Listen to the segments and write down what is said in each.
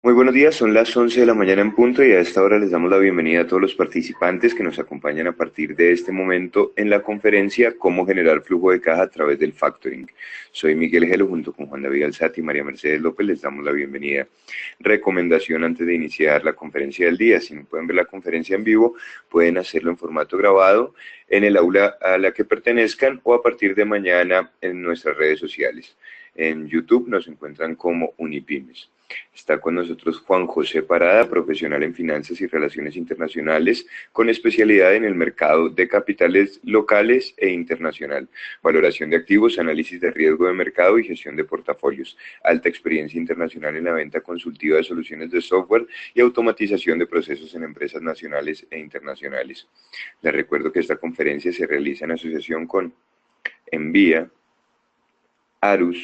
Muy buenos días, son las 11 de la mañana en punto y a esta hora les damos la bienvenida a todos los participantes que nos acompañan a partir de este momento en la conferencia Cómo generar flujo de caja a través del factoring. Soy Miguel Gelo junto con Juan David Alzati y María Mercedes López, les damos la bienvenida. Recomendación antes de iniciar la conferencia del día: si no pueden ver la conferencia en vivo, pueden hacerlo en formato grabado en el aula a la que pertenezcan o a partir de mañana en nuestras redes sociales. En YouTube nos encuentran como Unipymes. Está con nosotros Juan José Parada, profesional en finanzas y relaciones internacionales, con especialidad en el mercado de capitales locales e internacional, valoración de activos, análisis de riesgo de mercado y gestión de portafolios, alta experiencia internacional en la venta consultiva de soluciones de software y automatización de procesos en empresas nacionales e internacionales. Les recuerdo que esta conferencia se realiza en asociación con Envía, Arus,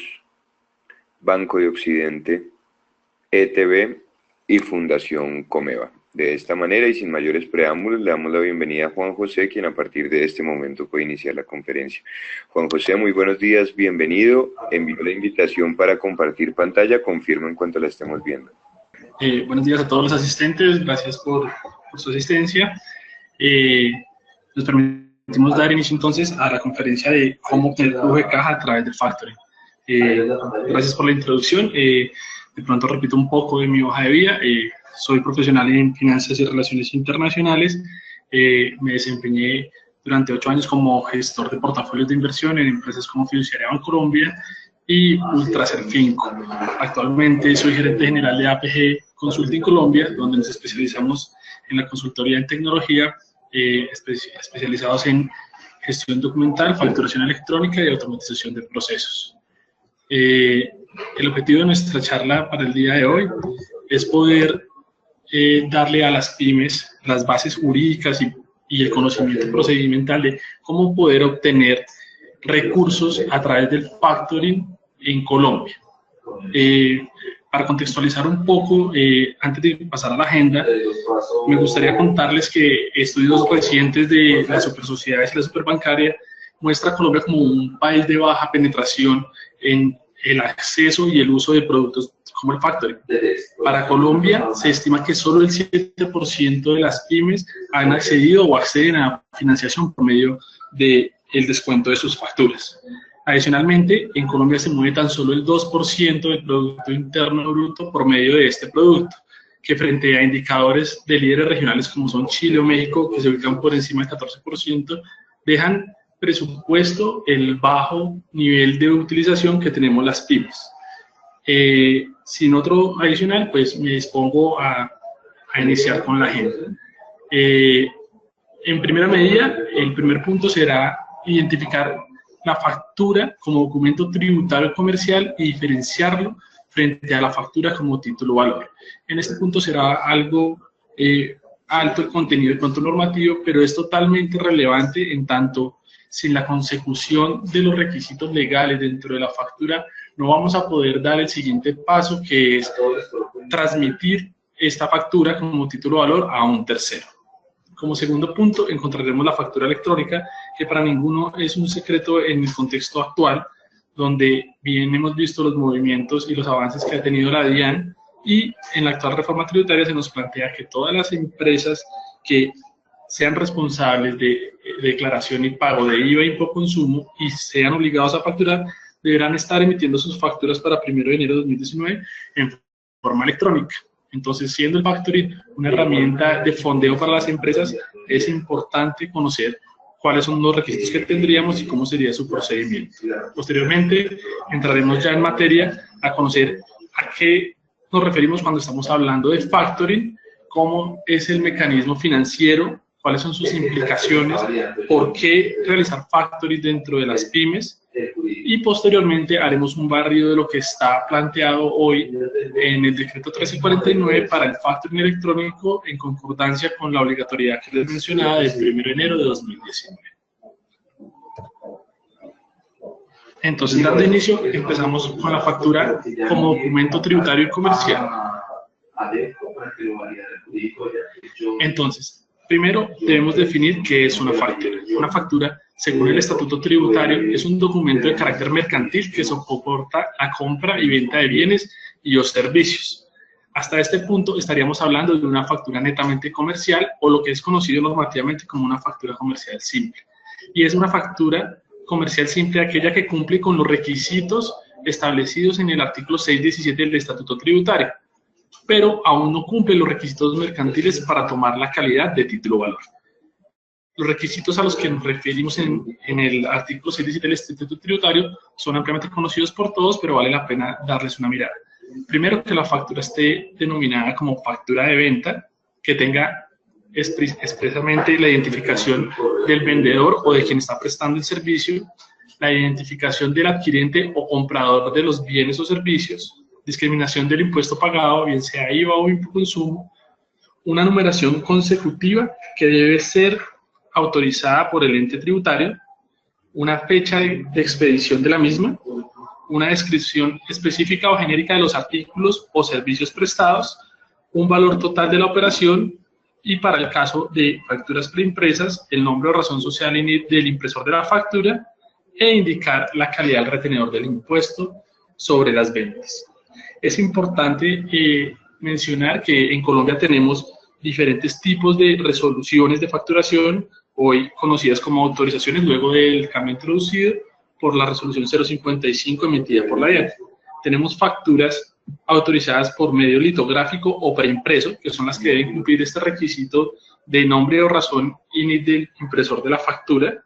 Banco de Occidente, ETB y Fundación Comeva. De esta manera y sin mayores preámbulos, le damos la bienvenida a Juan José, quien a partir de este momento puede iniciar la conferencia. Juan José, muy buenos días, bienvenido. Envío la invitación para compartir pantalla, confirmo en cuanto la estemos viendo. Buenos días a todos los asistentes, gracias por su asistencia. Nos permitimos dar inicio entonces a la conferencia de cómo obtener flujo de caja a través del factoring. Gracias por la introducción. De pronto repito un poco de mi hoja de vida. Soy profesional en finanzas y relaciones internacionales. Me desempeñé durante 8 años como gestor de portafolios de inversión en empresas como Fiduciaria Bancolombia y Ultraserfinco. Actualmente soy gerente general de APG Consulting Colombia, donde nos especializamos en la consultoría en tecnología, especializados en gestión documental, facturación electrónica y automatización de procesos. El objetivo de nuestra charla para el día de hoy es poder darle a las pymes las bases jurídicas y el conocimiento procedimental de cómo poder obtener recursos a través del factoring en Colombia. Para contextualizar un poco, antes de pasar a la agenda, me gustaría contarles que estudios recientes de las supersociedades y la superbancaria muestra a Colombia como un país de baja penetración en el acceso y el uso de productos como el factoring. Para Colombia se estima que solo el 7% de las pymes han accedido o acceden a financiación por medio del descuento de sus facturas. Adicionalmente, en Colombia se mueve tan solo el 2% del Producto Interno Bruto por medio de este producto, que frente a indicadores de líderes regionales como son Chile o México, que se ubican por encima del 14%, dejan presupuesto el bajo nivel de utilización que tenemos las pymes. Sin otro adicional, pues me dispongo a iniciar con la agenda. En primera medida, el primer punto será identificar la factura como documento tributario comercial y diferenciarlo frente a la factura como título valor. En este punto será algo alto el contenido del control normativo, pero es totalmente relevante en tanto sin la consecución de los requisitos legales dentro de la factura no vamos a poder dar el siguiente paso, que es transmitir esta factura como título valor a un tercero. Como segundo punto encontraremos la factura electrónica, que para ninguno es un secreto en el contexto actual, donde bien hemos visto los movimientos y los avances que ha tenido la DIAN, y en la actual reforma tributaria se nos plantea que todas las empresas que sean responsables de declaración y pago de IVA y consumo y sean obligados a facturar, deberán estar emitiendo sus facturas para 1 de enero de 2019 en forma electrónica. Entonces, siendo el factoring una herramienta de fondeo para las empresas, es importante conocer cuáles son los requisitos que tendríamos y cómo sería su procedimiento. Posteriormente, entraremos ya en materia a conocer a qué nos referimos cuando estamos hablando de factoring, cómo es el mecanismo financiero, cuáles son sus implicaciones, por qué realizar factoring dentro de las pymes, y posteriormente haremos un barrido de lo que está planteado hoy en el decreto 1349 para el factoring electrónico en concordancia con la obligatoriedad que les mencionaba del 1 de enero de 2019. Entonces, dando inicio, empezamos con la factura como documento tributario y comercial. Entonces, primero debemos definir qué es una factura. Una factura, según el Estatuto Tributario, es un documento de carácter mercantil que soporta la compra y venta de bienes y o servicios. Hasta este punto estaríamos hablando de una factura netamente comercial o lo que es conocido normativamente como una factura comercial simple. Y es una factura comercial simple aquella que cumple con los requisitos establecidos en el artículo 617 del Estatuto Tributario, pero aún no cumple los requisitos mercantiles para tomar la calidad de título valor. Los requisitos a los que nos referimos en el artículo 617 del Estatuto Tributario son ampliamente conocidos por todos, pero vale la pena darles una mirada. Primero, que la factura esté denominada como factura de venta, que tenga expresamente la identificación del vendedor o de quien está prestando el servicio, la identificación del adquirente o comprador de los bienes o servicios, discriminación del impuesto pagado, bien sea IVA o consumo, una numeración consecutiva que debe ser autorizada por el ente tributario, una fecha de expedición de la misma, una descripción específica o genérica de los artículos o servicios prestados, un valor total de la operación y, para el caso de facturas preimpresas, el nombre o razón social del impresor de la factura e indicar la calidad del retenedor del impuesto sobre las ventas. Es importante mencionar que en Colombia tenemos diferentes tipos de resoluciones de facturación, hoy conocidas como autorizaciones, luego del cambio introducido por la resolución 055 emitida por la DIAN. Tenemos facturas autorizadas por medio litográfico o preimpreso, que son las que deben cumplir este requisito de nombre o razón INIT del impresor de la factura.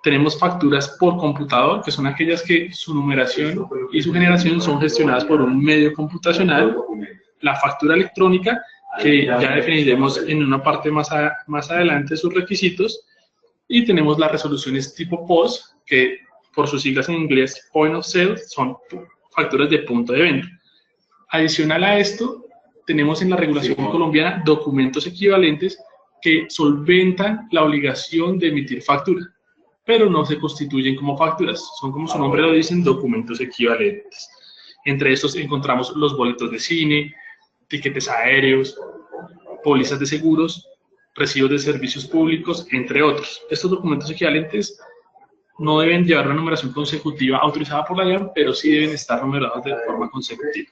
Tenemos facturas por computador, que son aquellas que su numeración y su generación son gestionadas por un medio computacional. La factura electrónica, que ya definiremos en una parte más adelante sus requisitos. Y tenemos las resoluciones tipo POS, que por sus siglas en inglés Point of Sale, son facturas de punto de venta. Adicional a esto, tenemos en la regulación colombiana documentos equivalentes que solventan la obligación de emitir factura, pero no se constituyen como facturas, son, como su nombre lo dicen, documentos equivalentes. Entre estos encontramos los boletos de cine, tiquetes aéreos, pólizas de seguros, recibos de servicios públicos, entre otros. Estos documentos equivalentes no deben llevar una numeración consecutiva autorizada por la DIAN, pero sí deben estar numerados de forma consecutiva.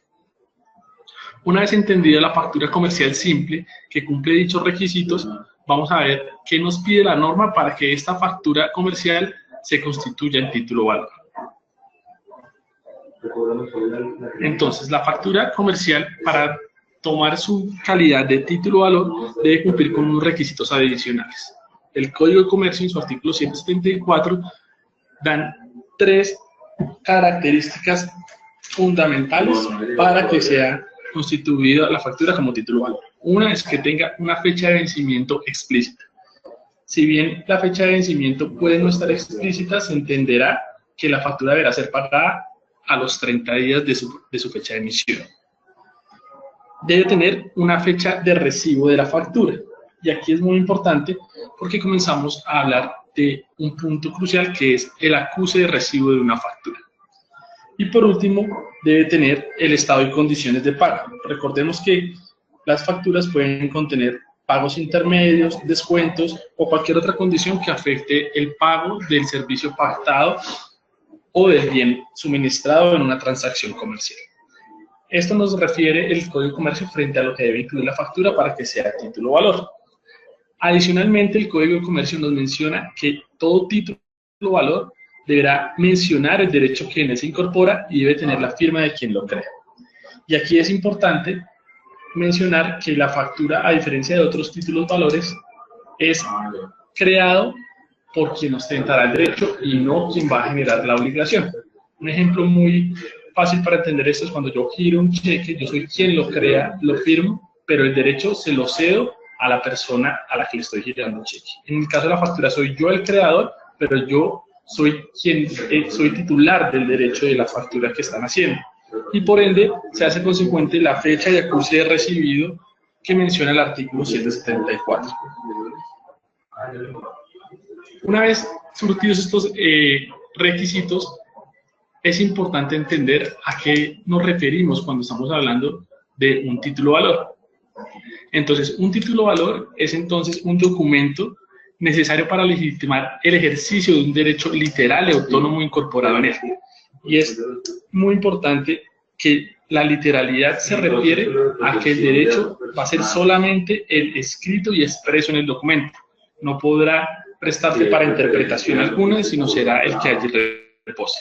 Una vez entendida la factura comercial simple, que cumple dichos requisitos, vamos a ver qué nos pide la norma para que esta factura comercial se constituya en título valor. Entonces, la factura comercial, para tomar su calidad de título valor, debe cumplir con unos requisitos adicionales. El Código de Comercio, en su artículo 174, dan 3 características fundamentales para que sea constituida la factura como título valor. Una es que tenga una fecha de vencimiento explícita. Si bien la fecha de vencimiento puede no estar explícita, se entenderá que la factura deberá ser pagada a los 30 días de su fecha de emisión. Debe tener una fecha de recibo de la factura. Y aquí es muy importante porque comenzamos a hablar de un punto crucial, que es el acuse de recibo de una factura. Y por último, debe tener el estado y condiciones de pago. Recordemos que las facturas pueden contener pagos intermedios, descuentos o cualquier otra condición que afecte el pago del servicio pactado o del bien suministrado en una transacción comercial. Esto nos refiere el Código de Comercio frente a lo que debe incluir la factura para que sea título valor. Adicionalmente, el Código de Comercio nos menciona que todo título valor deberá mencionar el derecho que en él se incorpora y debe tener la firma de quien lo crea. Y aquí es importante mencionar que la factura, a diferencia de otros títulos valores, es creado por quien ostentará el derecho y no quien va a generar la obligación. Un ejemplo muy fácil para entender esto es cuando yo giro un cheque, yo soy quien lo crea, lo firmo, pero el derecho se lo cedo a la persona a la que le estoy girando el cheque. En el caso de la factura soy yo el creador, pero yo soy soy titular del derecho de la factura que están haciendo. Y por ende, se hace consecuente la fecha de acuse de recibido que menciona el artículo 774. Una vez surtidos estos requisitos, es importante entender a qué nos referimos cuando estamos hablando de un título valor. Entonces, un título valor es entonces un documento necesario para legitimar el ejercicio de un derecho literal y autónomo incorporado en él. Y es muy importante que la literalidad se refiere a que el derecho va a ser solamente el escrito y expreso en el documento. No podrá prestarse para interpretación alguna, sino será el que allí repose.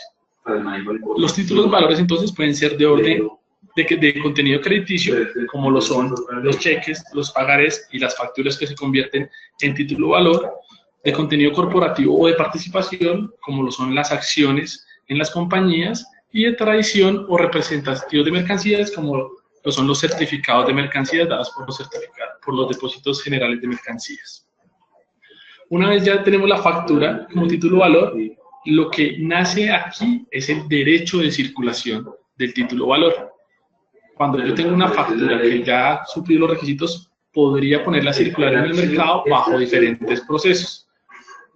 Los títulos valores entonces pueden ser de orden de contenido crediticio, como lo son los cheques, los pagarés y las facturas que se convierten en título valor, de contenido corporativo o de participación, como lo son las acciones en las compañías, y de tradición o representativos de mercancías, como lo son los certificados de mercancías dados por los depósitos generales de mercancías. Una vez ya tenemos la factura como título valor, lo que nace aquí es el derecho de circulación del título valor. Cuando yo tengo una factura que ya ha suplido los requisitos, podría ponerla a circular en el mercado bajo diferentes procesos.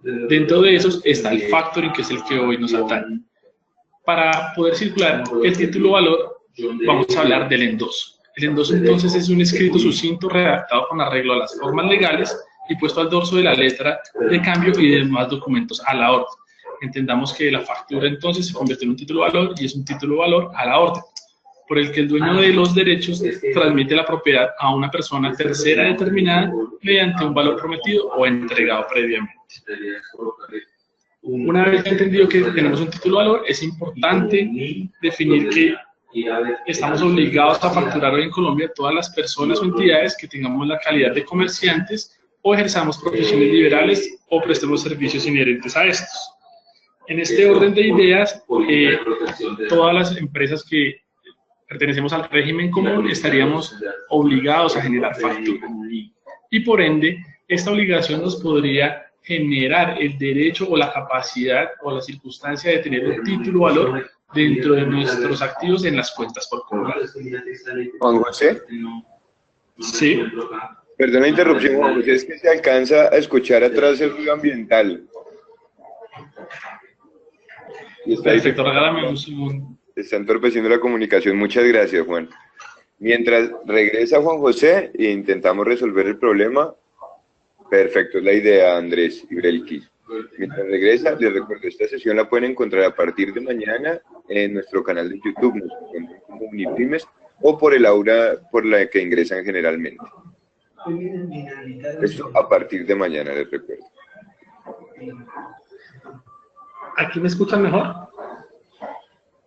Dentro de esos está el factoring, que es el que hoy nos atañe. Para poder circular el título valor, vamos a hablar del endoso. El endoso entonces es un escrito sucinto redactado con arreglo a las formas legales y puesto al dorso de la letra de cambio y demás documentos a la orden. Entendamos que la factura entonces se convierte en un título valor y es un título valor a la orden, por el que el dueño de los derechos transmite la propiedad a una persona tercera determinada mediante un valor prometido o entregado previamente. Una vez entendido que tenemos un título valor, es importante definir que estamos obligados a facturar hoy en Colombia todas las personas o entidades que tengamos la calidad de comerciantes o ejerzamos profesiones liberales o prestemos servicios inherentes a estos. En este orden de ideas, todas las empresas que pertenecemos al régimen común estaríamos obligados a generar factura. Y por ende, esta obligación nos podría generar el derecho o la capacidad o la circunstancia de tener un título valor dentro de nuestros activos en las cuentas por cobrar. Juan José. Sí. Perdón la interrupción, Juan José, es que se alcanza a escuchar atrás el ruido ambiental. Perfecto, regálame un segundo. Está entorpeciendo la comunicación. Muchas gracias, Juan. Mientras regresa Juan José e intentamos resolver el problema, perfecto, es la idea, Andrés y Brelkis. Mientras regresa, les recuerdo, esta sesión la pueden encontrar a partir de mañana en nuestro canal de YouTube, nos encuentran como Unipymes, o por el aula por la que ingresan generalmente. Esto a partir de mañana, les recuerdo. ¿Aquí me escuchan mejor?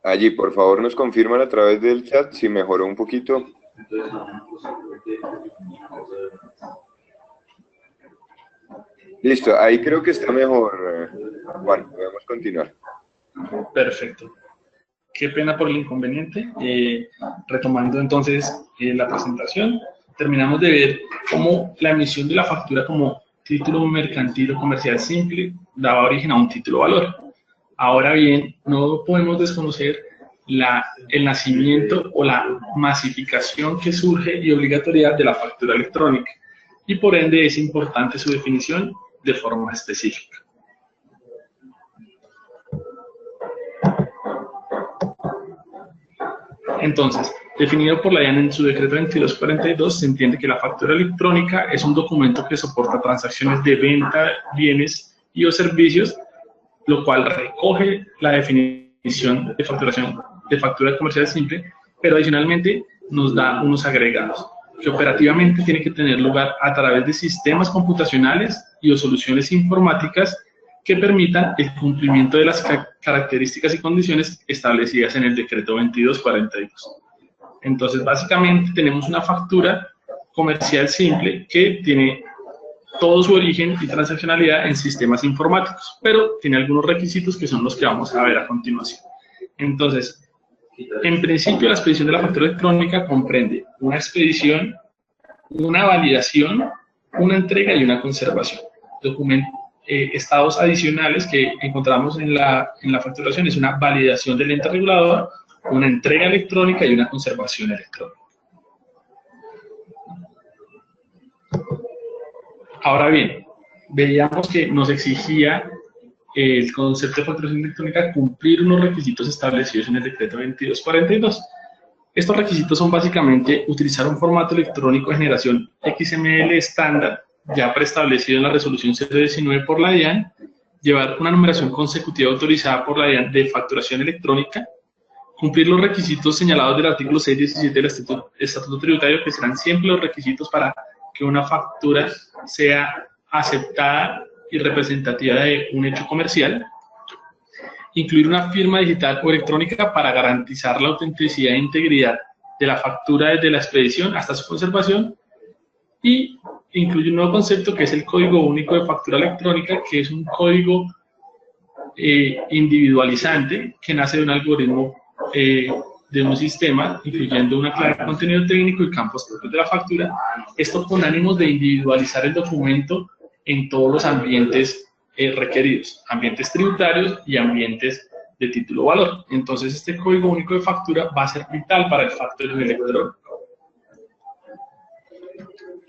Allí, por favor, nos confirman a través del chat si mejoró un poquito. Listo, ahí creo que está mejor, Juan, podemos continuar. Perfecto. Qué pena por el inconveniente. Retomando entonces la presentación, terminamos de ver cómo la emisión de la factura como título mercantil o comercial simple daba origen a un título valor. Ahora bien, no podemos desconocer el nacimiento o la masificación que surge y obligatoriedad de la factura electrónica, y por ende es importante su definición de forma específica. Entonces, definido por la DIAN en su decreto 2242, se entiende que la factura electrónica es un documento que soporta transacciones de venta, bienes y o servicios, lo cual recoge la definición de facturación de factura comercial simple, pero adicionalmente nos da unos agregados, que operativamente tiene que tener lugar a través de sistemas computacionales y o soluciones informáticas que permitan el cumplimiento de las características y condiciones establecidas en el decreto 2242. Entonces, básicamente tenemos una factura comercial simple que tiene todo su origen y transaccionalidad en sistemas informáticos, pero tiene algunos requisitos que son los que vamos a ver a continuación. Entonces, en principio, la expedición de la factura electrónica comprende una expedición, una validación, una entrega y una conservación. Estados adicionales que encontramos en la facturación es una validación del ente regulador, una entrega electrónica y una conservación electrónica. Ahora bien, veíamos que nos exigía el concepto de facturación electrónica cumplir unos requisitos establecidos en el decreto 2242. Estos requisitos son básicamente utilizar un formato electrónico de generación XML estándar, ya preestablecido en la resolución 019 por la DIAN, llevar una numeración consecutiva autorizada por la DIAN de facturación electrónica, Cumplir los requisitos señalados del artículo 617 del Estatuto Tributario, que serán siempre los requisitos para que una factura sea aceptada y representativa de un hecho comercial. Incluir una firma digital o electrónica para garantizar la autenticidad e integridad de la factura desde la expedición hasta su conservación. Y incluye un nuevo concepto que es el Código Único de Factura Electrónica, que es un código individualizante que nace de un algoritmo de un sistema, incluyendo una clave de contenido técnico y campos propios de la factura. Esto con ánimos de individualizar el documento en todos los ambientes requeridos, ambientes tributarios y ambientes de título valor. Entonces, este Código Único de Factura va a ser vital para el factoring electrónico.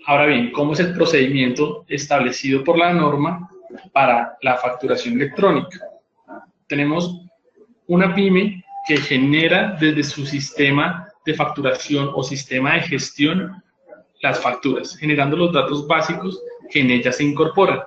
Ahora bien, ¿cómo es el procedimiento establecido por la norma para la facturación electrónica? Tenemos una pyme que genera desde su sistema de facturación o sistema de gestión las facturas, generando los datos básicos que en ellas se incorporan.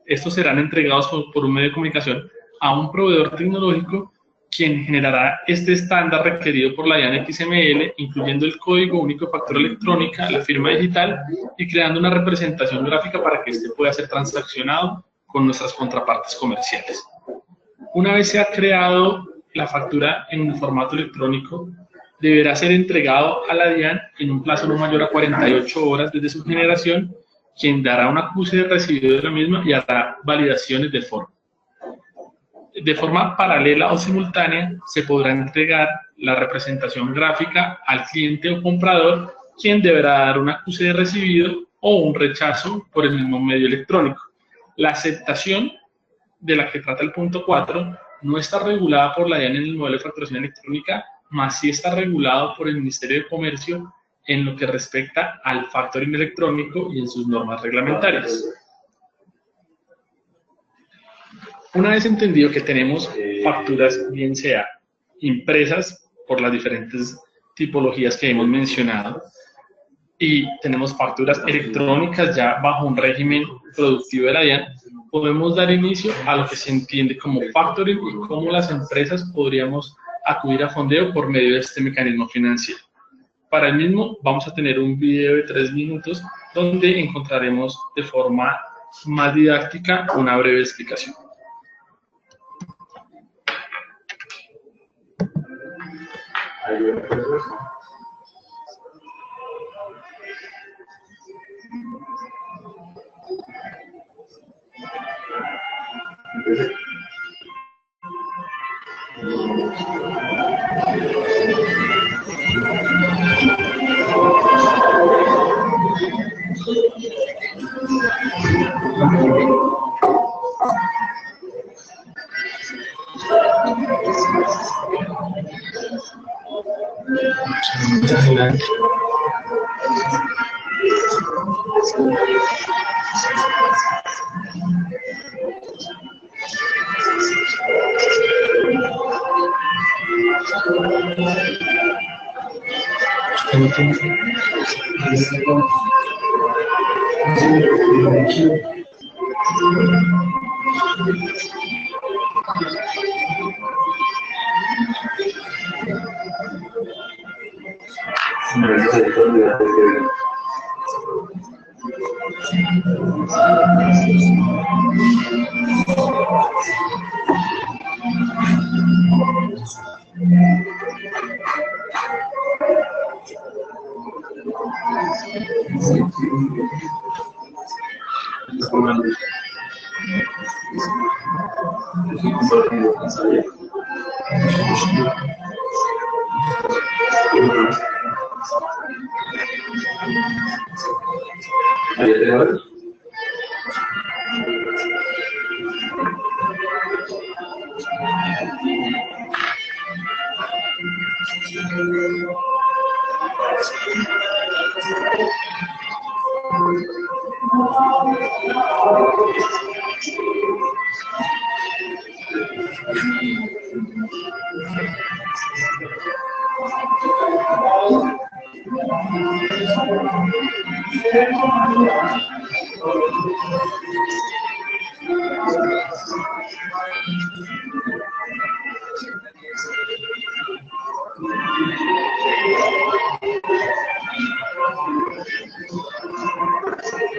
Estos serán entregados por un medio de comunicación a un proveedor tecnológico, quien generará este estándar requerido por la DIAN XML, incluyendo el Código Único de Factura Electrónica, la firma digital y creando una representación gráfica para que este pueda ser transaccionado con nuestras contrapartes comerciales. Una vez se ha creado la factura en un formato electrónico, deberá ser entregado a la DIAN en un plazo no mayor a 48 horas desde su generación, quien dará un acuse de recibido de la misma y hará validaciones de forma. De forma paralela o simultánea, se podrá entregar la representación gráfica al cliente o comprador, quien deberá dar un acuse de recibido o un rechazo por el mismo medio electrónico. La aceptación de la que trata el punto 4 no está regulada por la DIAN en el modelo de facturación electrónica, mas sí está regulado por el Ministerio de Comercio en lo que respecta al factoring electrónico y en sus normas reglamentarias. Una vez entendido que tenemos facturas, bien sea impresas por las diferentes tipologías que hemos mencionado, y tenemos facturas electrónicas ya bajo un régimen productivo de la DIAN, podemos dar inicio a lo que se entiende como factoring y cómo las empresas podríamos acudir a fondeo por medio de este mecanismo financiero. Para el mismo vamos a tener un video de 3 minutos donde encontraremos de forma más didáctica una breve explicación.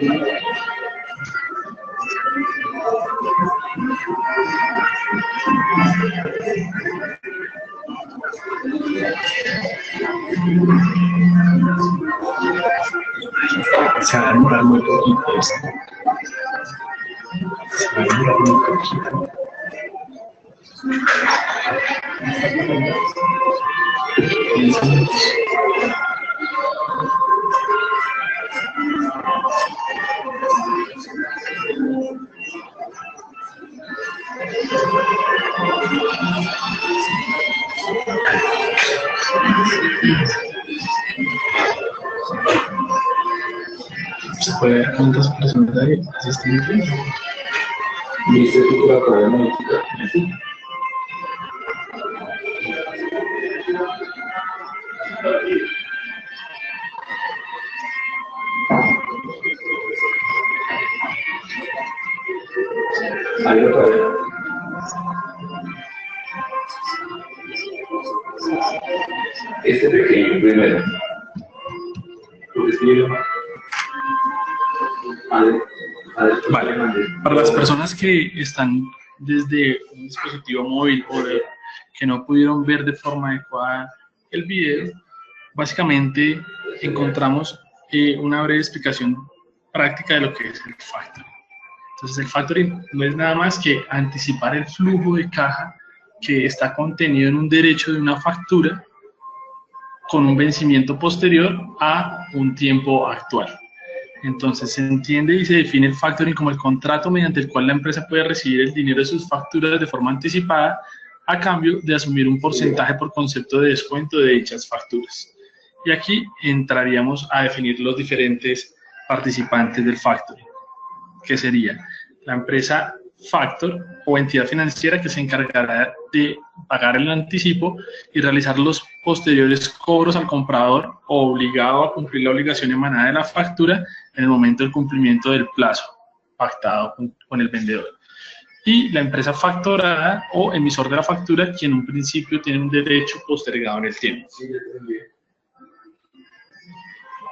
Se va a demorar muy poquito esto. Se va a demorar muy poquito. ¿Se puede ver cuántas personas hay asistentes? ¿Viste tú que la acabé de modificar? Ahí otra vez. Este pequeño primero. Vale, para las personas que están desde un dispositivo móvil o que no pudieron ver de forma adecuada el video, básicamente encontramos una breve explicación práctica de lo que es el factoring. Entonces el factoring no es nada más que anticipar el flujo de caja que está contenido en un derecho de una factura con un vencimiento posterior a un tiempo actual. Entonces se entiende y se define el factoring como el contrato mediante el cual la empresa puede recibir el dinero de sus facturas de forma anticipada a cambio de asumir un porcentaje por concepto de descuento de dichas facturas. Y aquí entraríamos a definir los diferentes participantes del factoring, que sería la empresa factor o entidad financiera que se encargará de pagar el anticipo y realizar los posteriores cobros al comprador obligado a cumplir la obligación emanada de la factura en el momento del cumplimiento del plazo pactado con el vendedor. Y la empresa factorada o emisor de la factura, quien en un principio tiene un derecho postergado en el tiempo.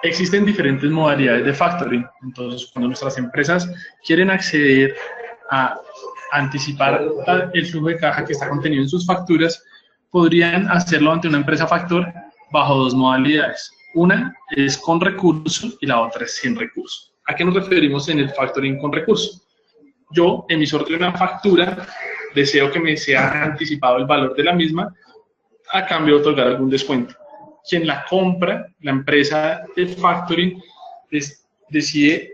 Existen diferentes modalidades de factoring. Entonces, cuando nuestras empresas quieren acceder a anticipar el flujo de caja que está contenido en sus facturas, podrían hacerlo ante una empresa factor bajo dos modalidades. Una es con recurso y la otra es sin recurso. ¿A qué nos referimos en el factoring con recurso? Yo, emisor de una factura, deseo que me sea anticipado el valor de la misma a cambio de otorgar algún descuento. Quien la compra, la empresa de factoring, decide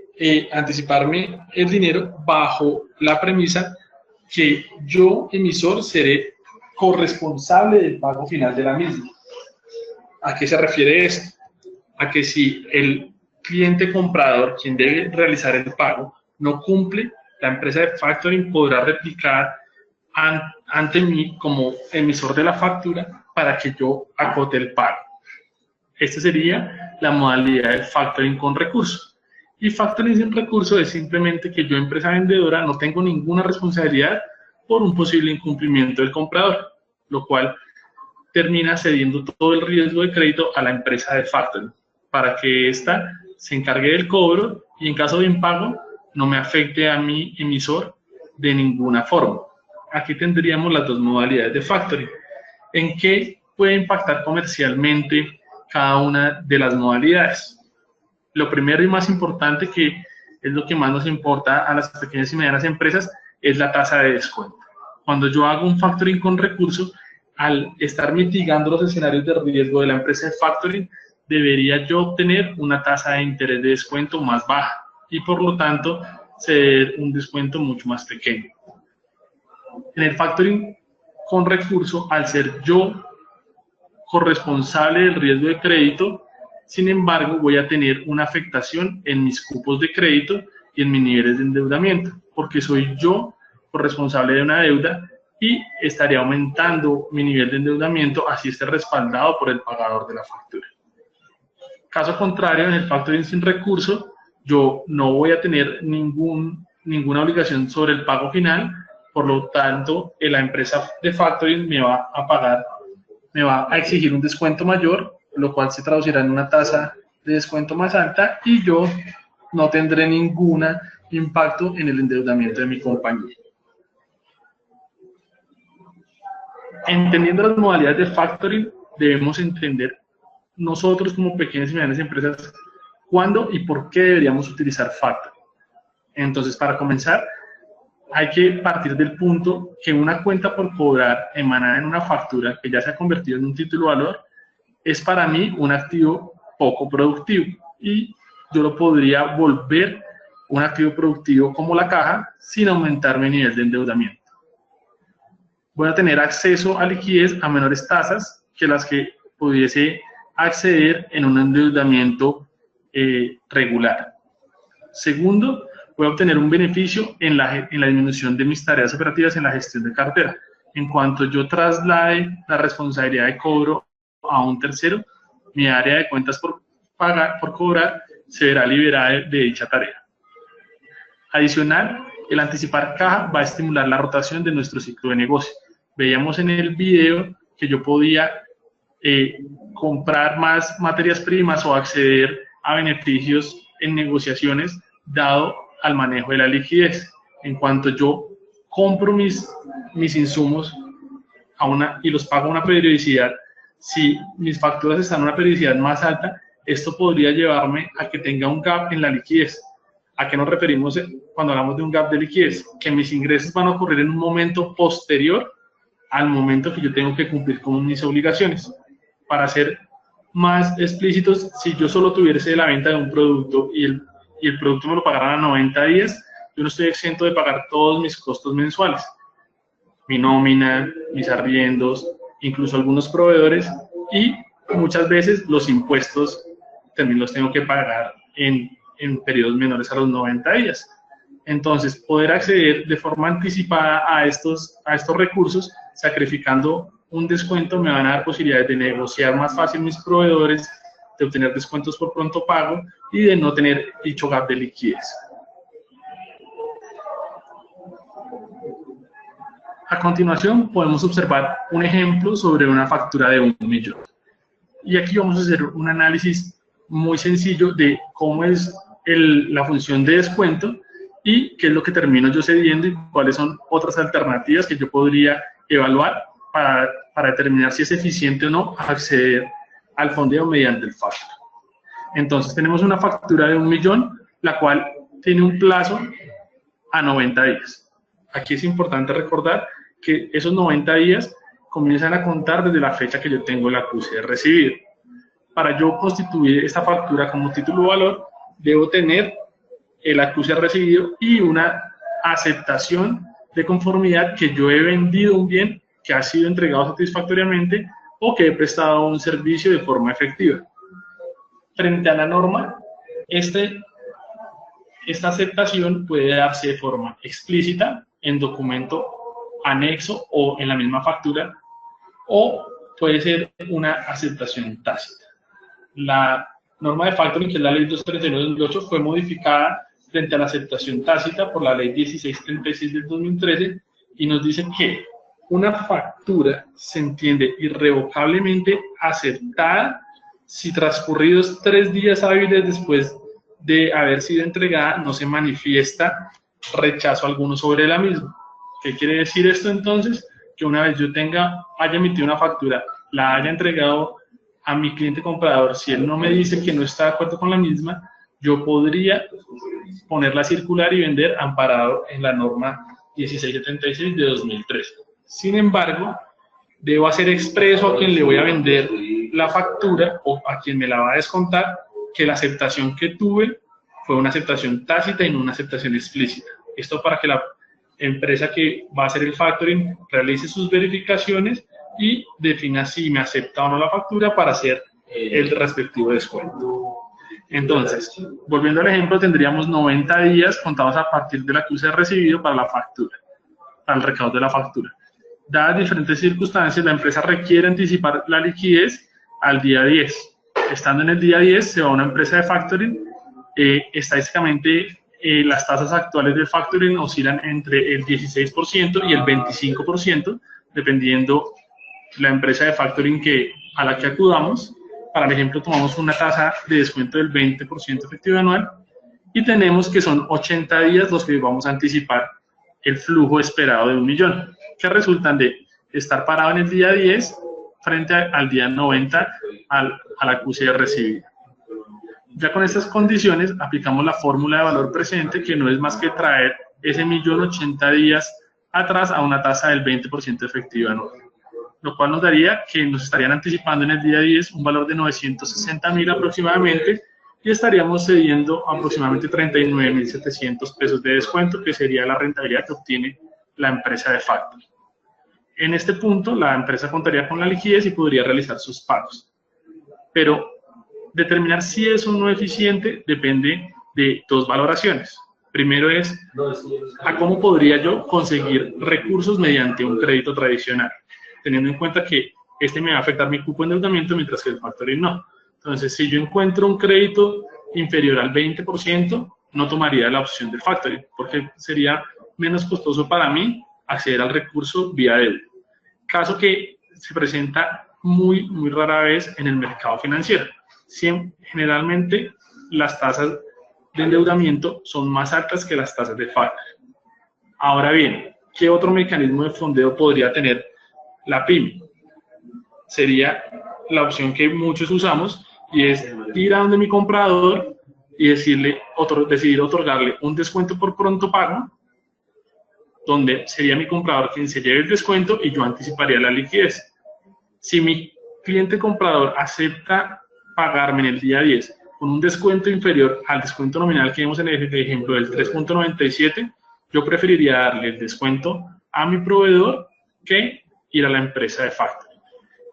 anticiparme el dinero bajo la premisa que yo, emisor, seré corresponsable del pago final de la misma. ¿A qué se refiere esto? A que si el cliente comprador, quien debe realizar el pago, no cumple, la empresa de factoring podrá replicar ante mí como emisor de la factura para que yo acote el pago. Esta sería la modalidad del factoring con recurso. Y factoring sin recurso es simplemente que yo, empresa vendedora, no tengo ninguna responsabilidad por un posible incumplimiento del comprador, lo cual termina cediendo todo el riesgo de crédito a la empresa de factoring para que ésta se encargue del cobro y en caso de impago no me afecte a mi emisor de ninguna forma. Aquí tendríamos las dos modalidades de factoring. ¿En qué puede impactar comercialmente cada una de las modalidades? Lo primero y más importante, que es lo que más nos importa a las pequeñas y medianas empresas, es la tasa de descuento. Cuando yo hago un factoring con recurso, al estar mitigando los escenarios de riesgo de la empresa de factoring, debería yo obtener una tasa de interés de descuento más baja y por lo tanto ceder un descuento mucho más pequeño. En el factoring con recurso, al ser yo corresponsable del riesgo de crédito, sin embargo, voy a tener una afectación en mis cupos de crédito y en mis niveles de endeudamiento, porque soy yo corresponsable de una deuda y estaría aumentando mi nivel de endeudamiento, así esté respaldado por el pagador de la factura. Caso contrario, en el factoring sin recurso, yo no voy a tener ninguna obligación sobre el pago final, por lo tanto, la empresa de factoring me va a exigir un descuento mayor, lo cual se traducirá en una tasa de descuento más alta y yo no tendré ningún impacto en el endeudamiento de mi compañía. Entendiendo las modalidades de factoring, debemos entender nosotros como pequeñas y medianas empresas cuándo y por qué deberíamos utilizar factoring. Entonces, para comenzar, hay que partir del punto que una cuenta por cobrar emanada en una factura que ya se ha convertido en un título de valor es para mí un activo poco productivo y yo lo podría volver un activo productivo como la caja sin aumentar mi nivel de endeudamiento. Voy a tener acceso a liquidez a menores tasas que las que pudiese acceder en un endeudamiento regular. Segundo, voy a obtener un beneficio en la disminución de mis tareas operativas en la gestión de cartera. En cuanto yo traslade la responsabilidad de cobro a un tercero, mi área de cuentas por cobrar se verá liberada de dicha tarea. Adicional, el anticipar caja va a estimular la rotación de nuestro ciclo de negocio. Veíamos en el video que yo podía comprar más materias primas o acceder a beneficios en negociaciones dado al manejo de la liquidez. En cuanto yo compro mis insumos y los pago a una periodicidad, si mis facturas están a una periodicidad más alta, esto podría llevarme a que tenga un gap en la liquidez. ¿A qué nos referimos cuando hablamos de un gap de liquidez? Que mis ingresos van a ocurrir en un momento posterior al momento que yo tengo que cumplir con mis obligaciones. Para ser más explícitos, si yo solo tuviese la venta de un producto y el producto me lo pagaran a 90 días, yo no estoy exento de pagar todos mis costos mensuales. Mi nómina, mis arriendos, incluso algunos proveedores y muchas veces los impuestos también los tengo que pagar en periodos menores a los 90 días. Entonces, poder acceder de forma anticipada a estos recursos, sacrificando un descuento, me van a dar posibilidades de negociar más fácil mis proveedores, de obtener descuentos por pronto pago y de no tener dicho gap de liquidez. A continuación, podemos observar un ejemplo sobre una factura de 1 millón. Y aquí vamos a hacer un análisis muy sencillo de cómo es la función de descuento y qué es lo que termino yo cediendo y cuáles son otras alternativas que yo podría evaluar para determinar si es eficiente o no acceder al fondeo mediante el factor. Entonces, tenemos una factura de 1 millón, la cual tiene un plazo a 90 días. Aquí es importante recordar que esos 90 días comienzan a contar desde la fecha que yo tengo el acuse de recibir. Para yo constituir esta factura como título de valor, debo tener el acuse recibido y una aceptación de conformidad que yo he vendido un bien que ha sido entregado satisfactoriamente o que he prestado un servicio de forma efectiva. Frente a la norma, esta aceptación puede darse de forma explícita en documento anexo o en la misma factura, o puede ser una aceptación tácita. La norma de factoring, que es la ley 239/2008, fue modificada frente a la aceptación tácita por la ley 1636 del 2013 y nos dice que una factura se entiende irrevocablemente aceptada si transcurridos 3 días hábiles después de haber sido entregada no se manifiesta rechazo alguno sobre la misma. ¿Qué quiere decir esto entonces? Que una vez yo haya emitido una factura, la haya entregado a mi cliente comprador, si él no me dice que no está de acuerdo con la misma, yo podría ponerla a circular y vender amparado en la norma 1676 de 2013. Sin embargo, debo hacer expreso a quien le voy a vender la factura o a quien me la va a descontar que la aceptación que tuve fue una aceptación tácita y no una aceptación explícita. Esto para que la empresa que va a hacer el factoring realice sus verificaciones y defina si me acepta o no la factura para hacer el respectivo descuento. Entonces, volviendo al ejemplo, tendríamos 90 días contados a partir del acuse recibido para la factura, para el recaudo de la factura. Dadas diferentes circunstancias, la empresa requiere anticipar la liquidez al día 10. Estando en el día 10, se va a una empresa de factoring. Estadísticamente, las tasas actuales del factoring oscilan entre el 16% y el 25%, dependiendo la empresa de factoring a la que acudamos. Para el ejemplo, tomamos una tasa de descuento del 20% efectivo anual y tenemos que son 80 días los que vamos a anticipar el flujo esperado de 1 millón, que resultan de estar parado en el día 10 frente al día 90 a la QC recibida. Ya con estas condiciones aplicamos la fórmula de valor presente, que no es más que traer ese 1.080.000 días atrás a una tasa del 20% efectiva anual, lo cual nos daría que nos estarían anticipando en el día 10 un valor de 960.000 aproximadamente, y estaríamos cediendo aproximadamente 39.700 pesos de descuento, que sería la rentabilidad que obtiene la empresa de factoring. En este punto, la empresa contaría con la liquidez y podría realizar sus pagos. Pero determinar si es o no eficiente depende de dos valoraciones. Primero es a cómo podría yo conseguir recursos mediante un crédito tradicional, teniendo en cuenta que este me va a afectar mi cupo de endeudamiento, mientras que el factoring no. Entonces, si yo encuentro un crédito inferior al 20%, no tomaría la opción del factoring, porque sería menos costoso para mí acceder al recurso vía deuda. Caso que se presenta muy rara vez en el mercado financiero. Generalmente, las tasas de endeudamiento son más altas que las tasas de factoring. Ahora bien, ¿qué otro mecanismo de fondeo podría tener la pyme? Sería la opción que muchos usamos, y es ir a donde mi comprador y decidir otorgarle un descuento por pronto pago, donde sería mi comprador quien se lleve el descuento y yo anticiparía la liquidez. Si mi cliente comprador acepta pagarme en el día 10 con un descuento inferior al descuento nominal que vemos en el ejemplo del 3.97, yo preferiría darle el descuento a mi proveedor que ir a la empresa de factoring.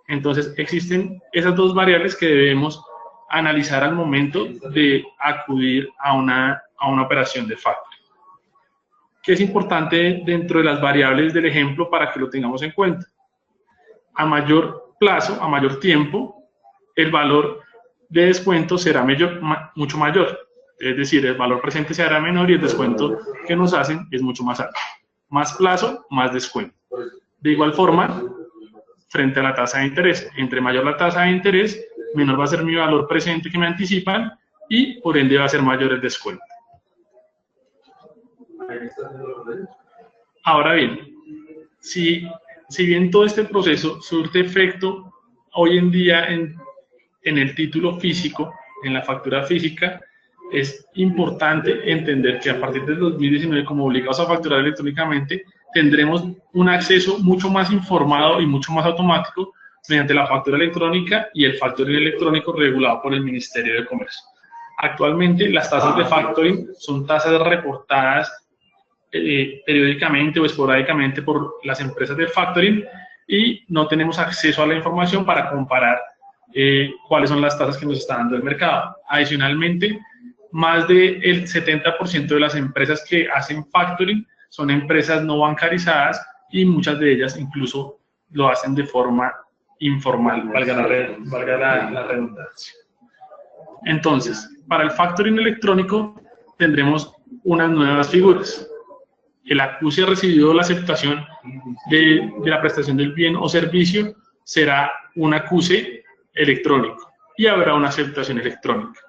Entonces, existen esas dos variables que debemos analizar al momento de acudir a una operación de factoring. ¿Qué es importante dentro de las variables del ejemplo para que lo tengamos en cuenta? A mayor plazo, a mayor tiempo, el valor de descuento será mucho mayor. Es decir, el valor presente será menor y el descuento que nos hacen es mucho más alto. Más plazo, más descuento. De igual forma, frente a la tasa de interés. Entre mayor la tasa de interés, menor va a ser mi valor presente que me anticipan y por ende va a ser mayor el descuento. Ahora bien, si bien todo este proceso surte efecto hoy en día en el título físico, en la factura física, es importante entender que a partir del 2019, como obligados a facturar electrónicamente, tendremos un acceso mucho más informado y mucho más automático mediante la factura electrónica y el factoring electrónico regulado por el Ministerio de Comercio. Actualmente, las tasas de factoring son tasas reportadas periódicamente o esporádicamente por las empresas de factoring y no tenemos acceso a la información para comparar cuáles son las tasas que nos está dando el mercado. Adicionalmente, más del 70% de las empresas que hacen factoring son empresas no bancarizadas y muchas de ellas incluso lo hacen de forma informal, valga la redundancia. Entonces, para el factoring electrónico tendremos unas nuevas figuras. El acuse recibido la aceptación de la prestación del bien o servicio será un acuse electrónico y habrá una aceptación electrónica.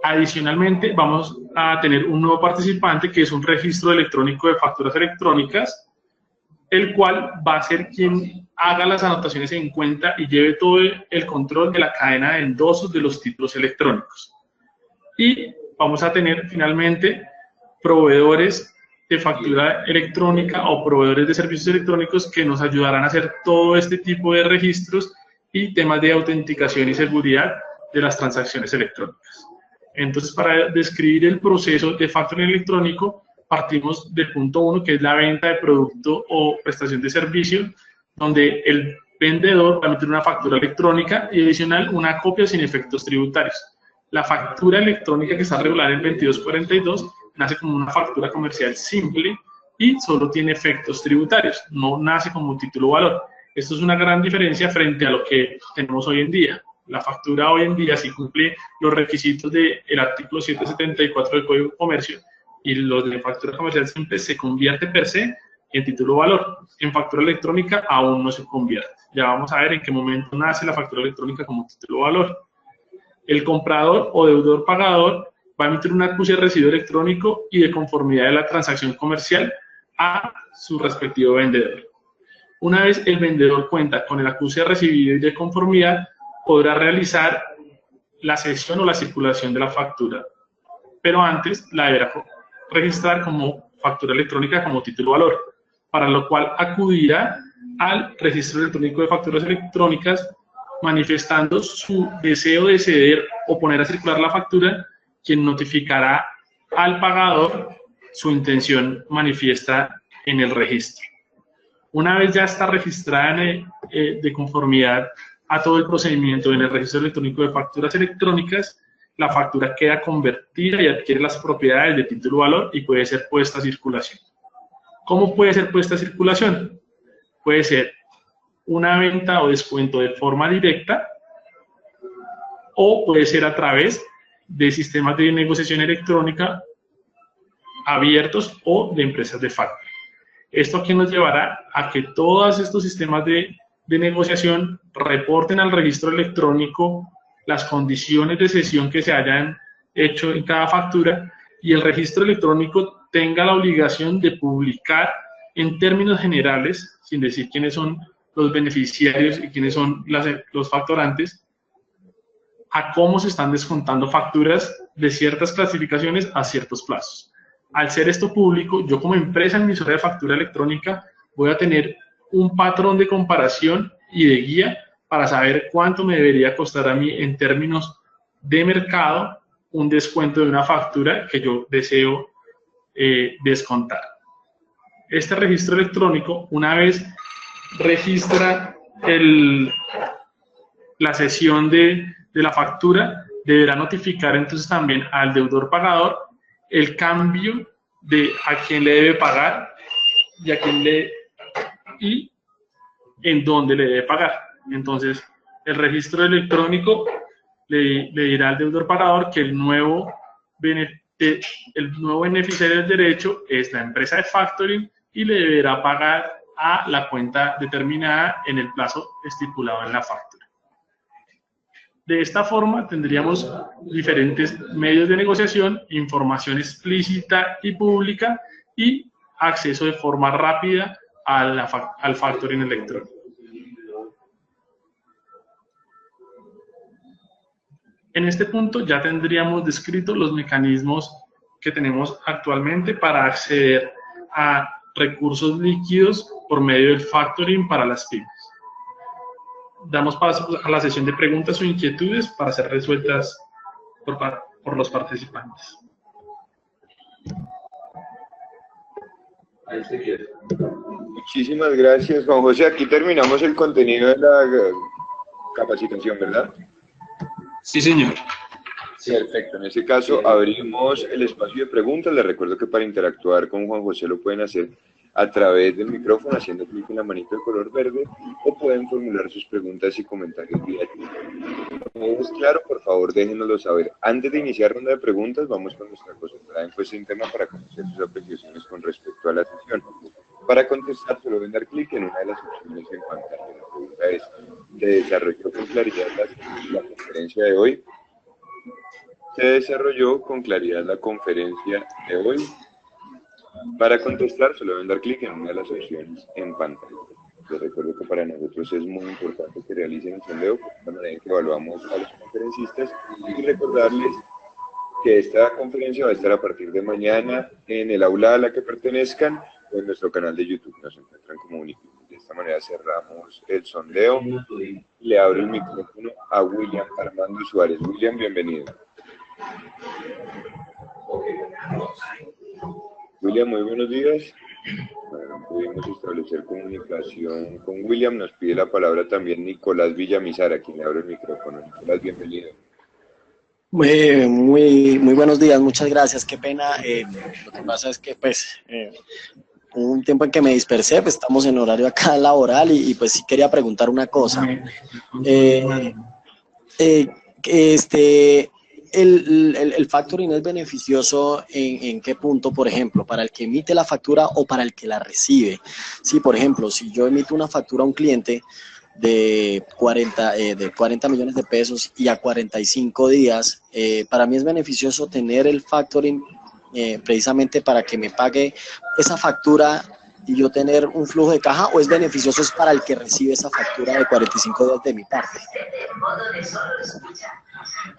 Adicionalmente, vamos a tener un nuevo participante que es un registro electrónico de facturas electrónicas, el cual va a ser quien haga las anotaciones en cuenta y lleve todo el control de la cadena de endosos de los títulos electrónicos. Y vamos a tener finalmente proveedores de factura electrónica o proveedores de servicios electrónicos que nos ayudarán a hacer todo este tipo de registros y temas de autenticación y seguridad de las transacciones electrónicas. Entonces, para describir el proceso de factoring electrónico, partimos del punto 1, que es la venta de producto o prestación de servicio, donde el vendedor va a emitir una factura electrónica y adicional una copia sin efectos tributarios. La factura electrónica que está regulada en el 2242 nace como una factura comercial simple y solo tiene efectos tributarios, no nace como un título o valor. Esto es una gran diferencia frente a lo que tenemos hoy en día. La factura hoy en día sí cumple los requisitos del artículo 774 del Código de Comercio y los de factura comercial simple se convierte per se en título o valor. En factura electrónica aún no se convierte. Ya vamos a ver en qué momento nace la factura electrónica como título o valor. El comprador o deudor pagador va a emitir un acuse de residuo electrónico y de conformidad de la transacción comercial a su respectivo vendedor. Una vez el vendedor cuenta con el acuse de recibido y de conformidad, podrá realizar la cesión o la circulación de la factura, pero antes la deberá registrar como factura electrónica como título valor, para lo cual acudirá al registro electrónico de facturas electrónicas manifestando su deseo de ceder o poner a circular la factura, quien notificará al pagador su intención manifiesta en el registro. Una vez ya está registrada de conformidad a todo el procedimiento en el registro electrónico de facturas electrónicas, la factura queda convertida y adquiere las propiedades de título valor y puede ser puesta a circulación. ¿Cómo puede ser puesta a circulación? Puede ser una venta o descuento de forma directa o puede ser a través de sistemas de negociación electrónica abiertos o de empresas de factoring. Esto aquí nos llevará a que todos estos sistemas de negociación reporten al registro electrónico las condiciones de cesión que se hayan hecho en cada factura y el registro electrónico tenga la obligación de publicar en términos generales, sin decir quiénes son los beneficiarios y quiénes son los factorantes, a cómo se están descontando facturas de ciertas clasificaciones a ciertos plazos. Al ser esto público, yo como empresa emisora de factura electrónica voy a tener un patrón de comparación y de guía para saber cuánto me debería costar a mí en términos de mercado un descuento de una factura que yo deseo descontar. Este registro electrónico, una vez registra la cesión de la factura, deberá notificar entonces también al deudor pagador el cambio de a quién le debe pagar y a quién y en dónde le debe pagar. Entonces, el registro electrónico le dirá al deudor pagador que el nuevo beneficiario del derecho es la empresa de factoring y le deberá pagar a la cuenta determinada en el plazo estipulado en la factura. De esta forma tendríamos diferentes medios de negociación, información explícita y pública y acceso de forma rápida al factoring electrónico. En este punto ya tendríamos descrito los mecanismos que tenemos actualmente para acceder a recursos líquidos por medio del factoring para las pymes. Damos paso a la sesión de preguntas o inquietudes para ser resueltas por los participantes. Muchísimas gracias, Juan José. Aquí terminamos el contenido de la capacitación, ¿verdad? Sí, señor. Perfecto. En este caso, abrimos el espacio de preguntas. Les recuerdo que para interactuar con Juan José lo pueden hacer a través del micrófono, haciendo clic en la manito de color verde, o pueden formular sus preguntas y comentarios vía chat. ¿No es claro? Por favor, déjenoslo saber. Antes de iniciar ronda de preguntas, vamos con nuestra acostumbrada encuesta interna para conocer sus apreciaciones con respecto a la sesión. Para contestar, solo deben dar clic en una de las opciones en pantalla. La pregunta es, ¿se desarrolló con claridad la conferencia de hoy? ¿Se desarrolló con claridad la conferencia de hoy? Para contestar, solo deben dar clic en una de las opciones en pantalla. Les recuerdo que para nosotros es muy importante que realicen el sondeo, de manera que evaluamos a los conferencistas, y recordarles que esta conferencia va a estar a partir de mañana en el aula a la que pertenezcan o en nuestro canal de YouTube. Nos encuentran como Uniclub. De esta manera cerramos el sondeo. Le abro el micrófono a William Armando Suárez. William, bienvenido. William, muy buenos días. Bueno, pudimos establecer comunicación con William. Nos pide la palabra también Nicolás Villamizar, a quien le abro el micrófono. Nicolás, bienvenido. Muy buenos días, muchas gracias. Qué pena, lo que pasa es que pues hubo un tiempo en que me dispersé, pues estamos en horario acá laboral y pues sí quería preguntar una cosa. ¿El factoring es beneficioso en qué punto, por ejemplo, para el que emite la factura o para el que la recibe? Sí, por ejemplo, si yo emito una factura a un cliente, de 40 millones de pesos y a 45 días, para mí es beneficioso tener el factoring precisamente para que me pague esa factura y yo tener un flujo de caja, o es beneficioso es para el que recibe esa factura de 45 días de mi parte.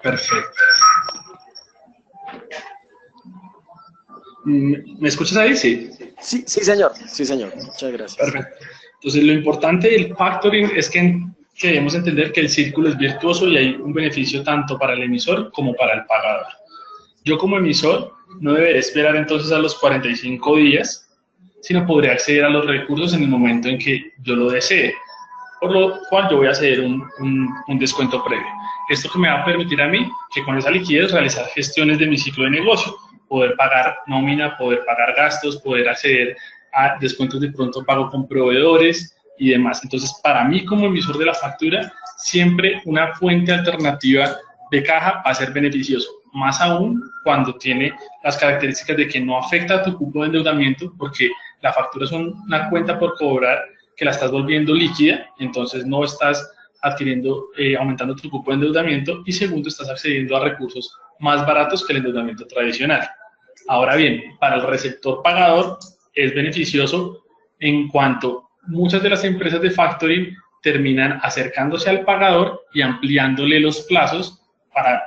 Perfecto. ¿Me escuchas ahí? Sí. Sí, sí, señor. Sí, señor. Muchas gracias. Perfecto. Entonces, lo importante del factoring es que debemos entender que el círculo es virtuoso y hay un beneficio tanto para el emisor como para el pagador. Yo como emisor no deberé esperar entonces a los 45 días, sino podré acceder a los recursos en el momento en que yo lo desee, por lo cual yo voy a hacer un descuento previo. Esto que me va a permitir a mí que con esa liquidez realizar gestiones de mi ciclo de negocio, poder pagar nómina, poder pagar gastos, poder acceder a descuentos de pronto pago con proveedores y demás. Entonces, para mí como emisor de la factura, siempre una fuente alternativa de caja va a ser beneficioso, más aún cuando tiene las características de que no afecta a tu cupo de endeudamiento, porque la factura es una cuenta por cobrar que la estás volviendo líquida, entonces no estás adquiriendo, aumentando tu cupo de endeudamiento, y segundo, estás accediendo a recursos más baratos que el endeudamiento tradicional. Ahora bien, para el receptor pagador es beneficioso en cuanto muchas de las empresas de factoring terminan acercándose al pagador y ampliándole los plazos para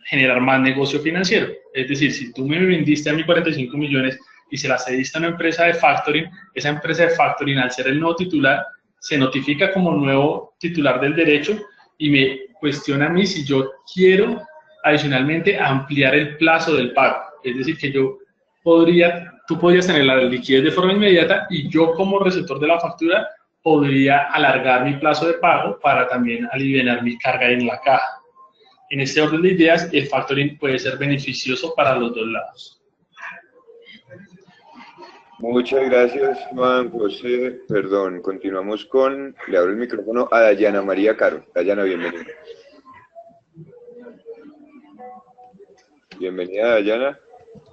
generar más negocio financiero. Es decir, si tú me vendiste a mí 45 millones y se las cediste a una empresa de factoring, esa empresa de factoring, al ser el nuevo titular, se notifica como nuevo titular del derecho y me cuestiona a mí si yo quiero adicionalmente ampliar el plazo del pago. Es decir, que tú podrías tener la liquidez de forma inmediata y yo como receptor de la factura podría alargar mi plazo de pago para también aliviar mi carga en la caja. En este orden de ideas, el factoring puede ser beneficioso para los dos lados. Muchas gracias, Juan José. Perdón, continuamos con, le abro el micrófono a Dayana María Caro. Dayana, bienvenida. Bienvenida, Dayana.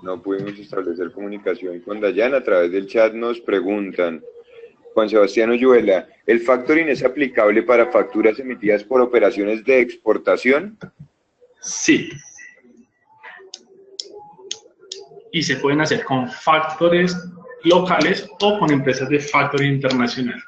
No pudimos establecer comunicación con Dayana. A través del chat nos preguntan, Juan Sebastián Oyuela, ¿el factoring es aplicable para facturas emitidas por operaciones de exportación? Sí. Y se pueden hacer con factores locales o con empresas de factoring internacional.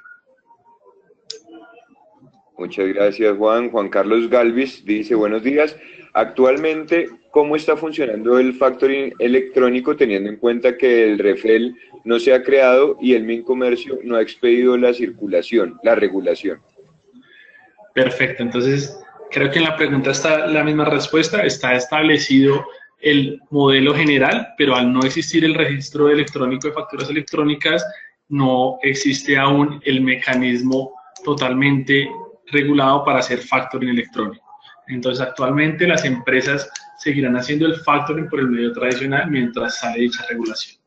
Muchas gracias, Juan. Juan Carlos Galvis dice, buenos días. Actualmente, ¿cómo está funcionando el factoring electrónico teniendo en cuenta que el REFEL no se ha creado y el Mincomercio no ha expedido la regulación? Perfecto. Entonces, creo que en la pregunta está la misma respuesta. Está establecido el modelo general, pero al no existir el registro electrónico de facturas electrónicas, no existe aún el mecanismo totalmente regulado para hacer factoring electrónico. Entonces, actualmente las empresas seguirán haciendo el factoring por el medio tradicional mientras sale dicha regulación.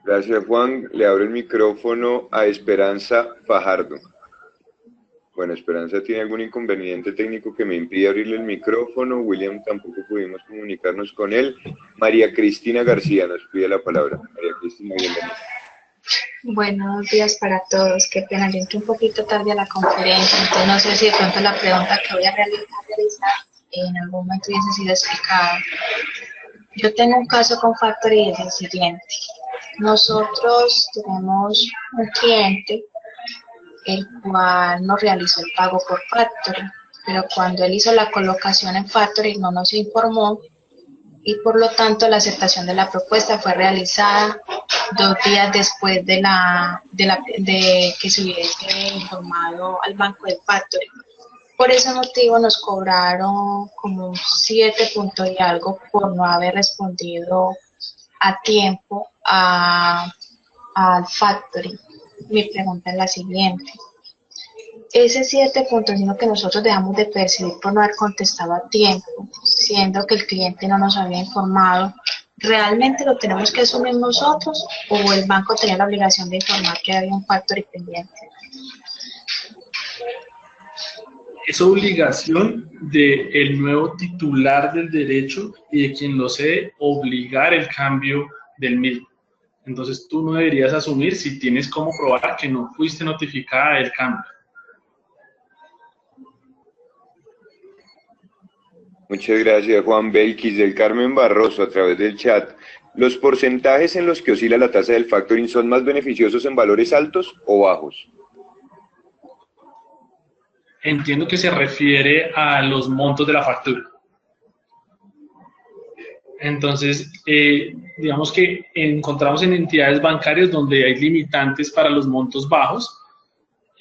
Gracias, Juan. Le abro el micrófono a Esperanza Fajardo. Bueno, Esperanza tiene algún inconveniente técnico que me impide abrirle el micrófono. William, tampoco pudimos comunicarnos con él. María Cristina García nos pide la palabra. María Cristina, bienvenida. Buenos días para todos. Qué pena, yo entré un poquito tarde a la conferencia, entonces no sé si de pronto la pregunta que voy a realizar en algún momento hubiese sido explicada. Yo tengo un caso con Factory y es el siguiente. Nosotros tenemos un cliente el cual nos realizó el pago por Factory, pero cuando él hizo la colocación en Factory no nos informó y por lo tanto la aceptación de la propuesta fue realizada 2 días después de que se hubiese informado al banco del Factory. Por ese motivo nos cobraron como 7 puntos y algo por no haber respondido a tiempo al Factory. Mi pregunta es la siguiente. Ese 7 puntos, sino que nosotros dejamos de percibir por no haber contestado a tiempo, siendo que el cliente no nos había informado, ¿realmente lo tenemos que asumir nosotros o el banco tenía la obligación de informar que había un Factory pendiente? Es obligación del nuevo titular del derecho y de quien lo cede obligar el cambio del mismo. Entonces tú no deberías asumir si tienes cómo probar que no fuiste notificada del cambio. Muchas gracias, Juan Belkis. Del Carmen Barroso, a través del chat. ¿Los porcentajes en los que oscila la tasa del factoring son más beneficiosos en valores altos o bajos? Entiendo que se refiere a los montos de la factura. Entonces, digamos que encontramos en entidades bancarias donde hay limitantes para los montos bajos.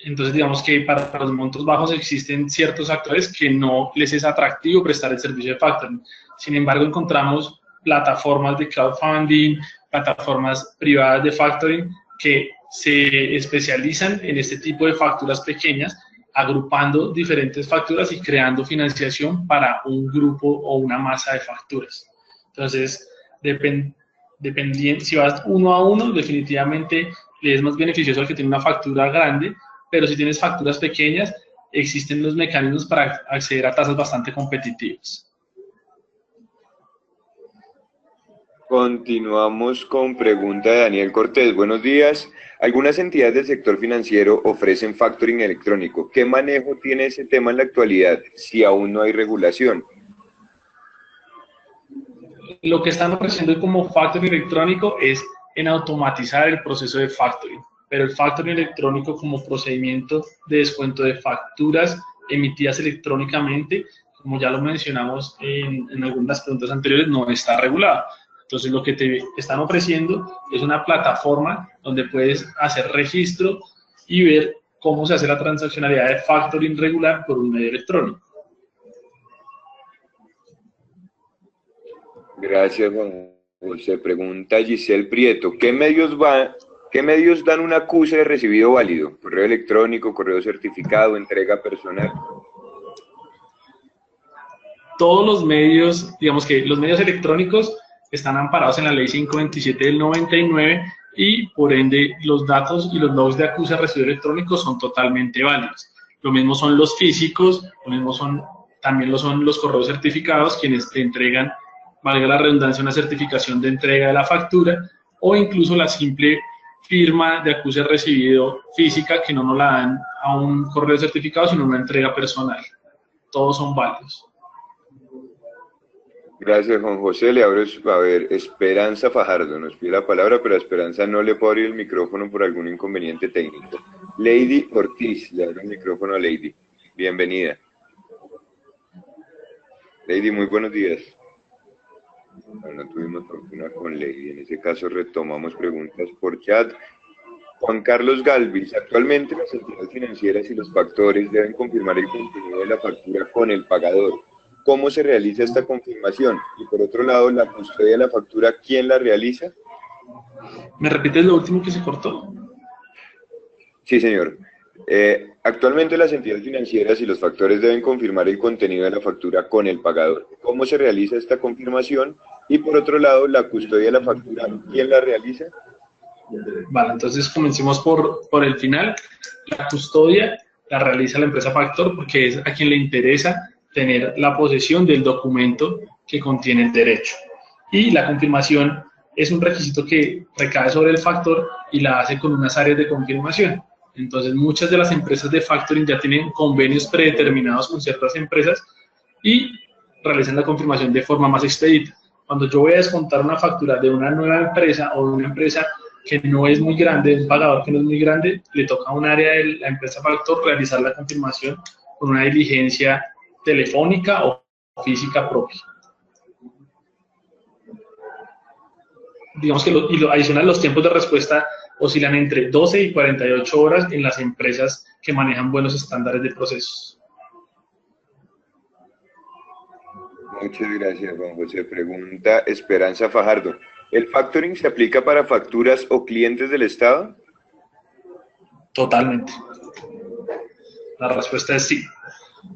Entonces, digamos que para los montos bajos existen ciertos actores que no les es atractivo prestar el servicio de factoring. Sin embargo, encontramos plataformas de crowdfunding, plataformas privadas de factoring que se especializan en este tipo de facturas pequeñas, agrupando diferentes facturas y creando financiación para un grupo o una masa de facturas. Entonces, dependiendo, si vas uno a uno, definitivamente le es más beneficioso al que tiene una factura grande, pero si tienes facturas pequeñas, existen los mecanismos para acceder a tasas bastante competitivas. Continuamos con pregunta de Daniel Cortés. Buenos días. Algunas entidades del sector financiero ofrecen factoring electrónico. ¿Qué manejo tiene ese tema en la actualidad si aún no hay regulación? Lo que están ofreciendo como factoring electrónico es en automatizar el proceso de factoring, pero el factoring electrónico como procedimiento de descuento de facturas emitidas electrónicamente, como ya lo mencionamos en algunas preguntas anteriores, no está regulado. Entonces, lo que te están ofreciendo es una plataforma donde puedes hacer registro y ver cómo se hace la transaccionalidad de factoring regular por un medio electrónico. Gracias, Juan José. Pregunta Giselle Prieto. ¿Qué medios dan un acuse de recibido válido? ¿Correo electrónico, correo certificado, entrega personal? Todos los medios, digamos que los medios electrónicos están amparados en la Ley 527 del 99 y, por ende, los datos y los logs de acuse de recibido electrónico son totalmente válidos. Lo mismo son los físicos, también lo son los correos certificados, quienes te entregan, valga la redundancia, una certificación de entrega de la factura, o incluso la simple firma de acuse recibido física, que no nos la dan a un correo certificado, sino una entrega personal. Todos son válidos. Gracias, Juan José. Le abro, a ver, Esperanza Fajardo nos pide la palabra, pero a Esperanza no le puedo abrir el micrófono por algún inconveniente técnico. Lady Ortiz, le abro el micrófono a Lady. Bienvenida. Lady, muy buenos días. No tuvimos fortuna con Lady. En ese caso retomamos preguntas por chat. Juan Carlos Galvis, actualmente las entidades financieras y los factores deben confirmar el contenido de la factura con el pagador. ¿Cómo se realiza esta confirmación? Y por otro lado, la custodia de la factura, ¿quién la realiza? ¿Me repites lo último que se cortó? Sí, señor. Actualmente las entidades financieras y los factores deben confirmar el contenido de la factura con el pagador. ¿Cómo se realiza esta confirmación? Y por otro lado, la custodia de la factura, ¿quién la realiza? Vale, entonces comencemos por el final. La custodia la realiza la empresa factor porque es a quien le interesa tener la posesión del documento que contiene el derecho. Y la confirmación es un requisito que recae sobre el factor y la hace con unas áreas de confirmación. Entonces, muchas de las empresas de factoring ya tienen convenios predeterminados con ciertas empresas y realizan la confirmación de forma más expedita. Cuando yo voy a descontar una factura de una nueva empresa o de una empresa que no es muy grande, un pagador que no es muy grande, le toca a un área de la empresa factor realizar la confirmación con una diligencia telefónica o física propia. Digamos que adicional, los tiempos de respuesta oscilan entre 12 y 48 horas en las empresas que manejan buenos estándares de procesos. Muchas gracias, Juan José. Pregunta Esperanza Fajardo. ¿El factoring se aplica para facturas o clientes del Estado? Totalmente. La respuesta es sí.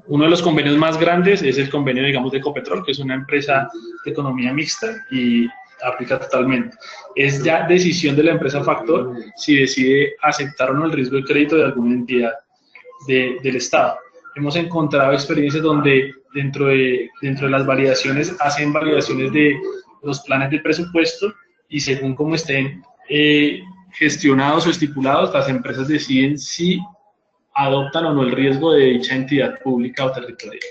Uno de los convenios más grandes es el convenio, digamos, de Ecopetrol, que es una empresa de economía mixta y aplica totalmente. Es ya decisión de la empresa factor si decide aceptar o no el riesgo de crédito de alguna entidad del Estado. Hemos encontrado experiencias donde dentro de las validaciones hacen validaciones de los planes de presupuesto y según cómo estén gestionados o estipulados, las empresas deciden si adoptan o no el riesgo de dicha entidad pública o territorial.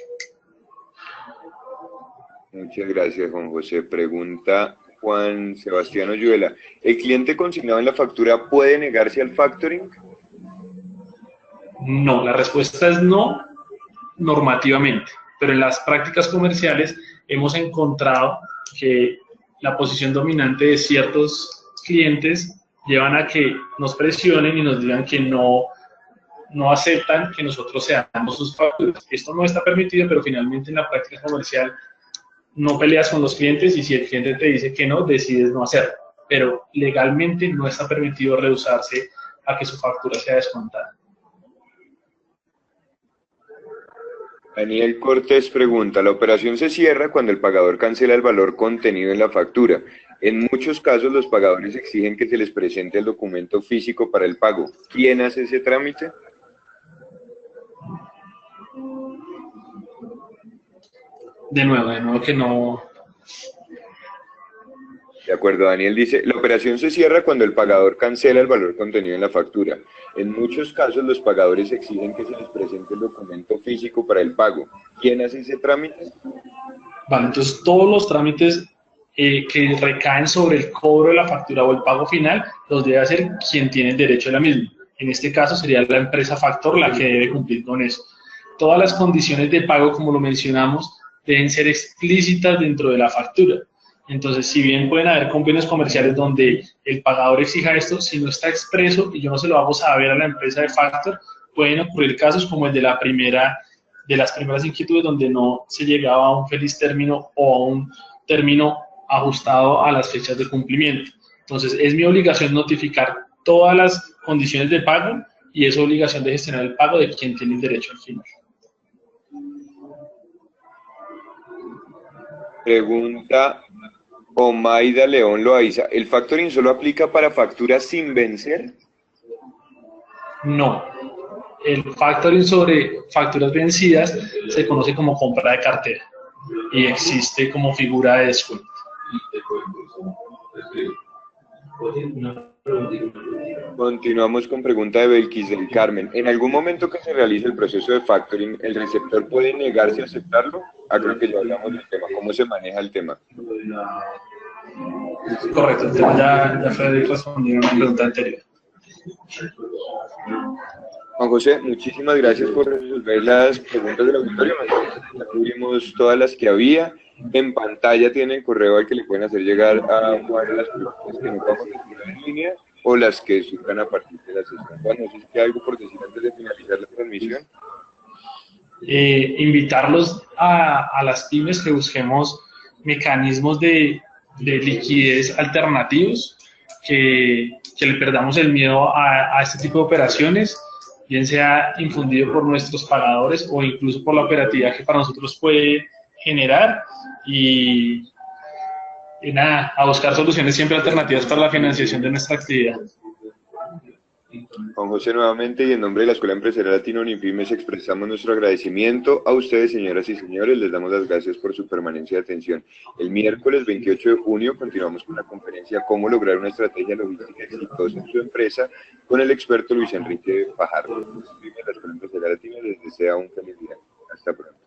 Muchas gracias, Juan José. Pregunta Juan Sebastián Oyuela. ¿El cliente consignado en la factura puede negarse al factoring? No, la respuesta es no normativamente, pero en las prácticas comerciales hemos encontrado que la posición dominante de ciertos clientes llevan a que nos presionen y nos digan que no aceptan que nosotros seamos sus facturas. Esto no está permitido, pero finalmente en la práctica comercial no peleas con los clientes y si el cliente te dice que no, decides no hacerlo. Pero legalmente no está permitido rehusarse a que su factura sea descontada. Daniel Cortés pregunta, la operación se cierra cuando el pagador cancela el valor contenido en la factura. En muchos casos los pagadores exigen que se les presente el documento físico para el pago. ¿Quién hace ese trámite? De nuevo que no... De acuerdo, Daniel dice, la operación se cierra cuando el pagador cancela el valor contenido en la factura. En muchos casos los pagadores exigen que se les presente el documento físico para el pago. ¿Quién hace ese trámite? Vale, entonces todos los trámites que recaen sobre el cobro de la factura o el pago final los debe hacer quien tiene el derecho a la misma. En este caso sería la empresa factor la que debe cumplir con eso. Todas las condiciones de pago, como lo mencionamos, deben ser explícitas dentro de la factura. Entonces, si bien pueden haber convenios comerciales donde el pagador exija esto, si no está expreso y yo no se lo hago saber a la empresa de factor, pueden ocurrir casos como el de las primeras inquietudes donde no se llegaba a un feliz término o a un término ajustado a las fechas de cumplimiento. Entonces, es mi obligación notificar todas las condiciones de pago y es obligación de gestionar el pago de quien tiene el derecho al final. Pregunta Omaida León Loaiza, ¿el factoring solo aplica para facturas sin vencer? No. El factoring sobre facturas vencidas se conoce como compra de cartera y existe como figura de descuento. Continuamos con pregunta de Belkis del Carmen. ¿En algún momento que se realice el proceso de factoring, el receptor puede negarse a aceptarlo? Creo que ya hablamos del tema. ¿Cómo se maneja el tema? Correcto, el tema ya fue respondido en la pregunta anterior. Juan José, muchísimas gracias por resolver las preguntas del auditorio. Ya cubrimos todas las que había. En pantalla tiene el correo al que le pueden hacer llegar a Juan las preguntas que no vamos a responder en línea o las que surjan a partir de la sesión. Juan, no sé si hay algo por decir antes de finalizar la transmisión. Invitarlos a las pymes que busquemos mecanismos de liquidez alternativos, que le perdamos el miedo a este tipo de operaciones, bien sea infundido por nuestros pagadores o incluso por la operatividad que para nosotros puede generar y nada, a buscar soluciones siempre alternativas para la financiación de nuestra actividad. Juan José, nuevamente y en nombre de la Escuela Empresarial Latino Unipymes expresamos nuestro agradecimiento a ustedes, señoras y señores. Les damos las gracias por su permanencia y atención. El miércoles 28 de junio continuamos con la conferencia Cómo lograr una estrategia logística exitosa en su empresa con el experto Luis Enrique Fajardo. La Escuela Empresarial Latino les desea un feliz día. Hasta pronto.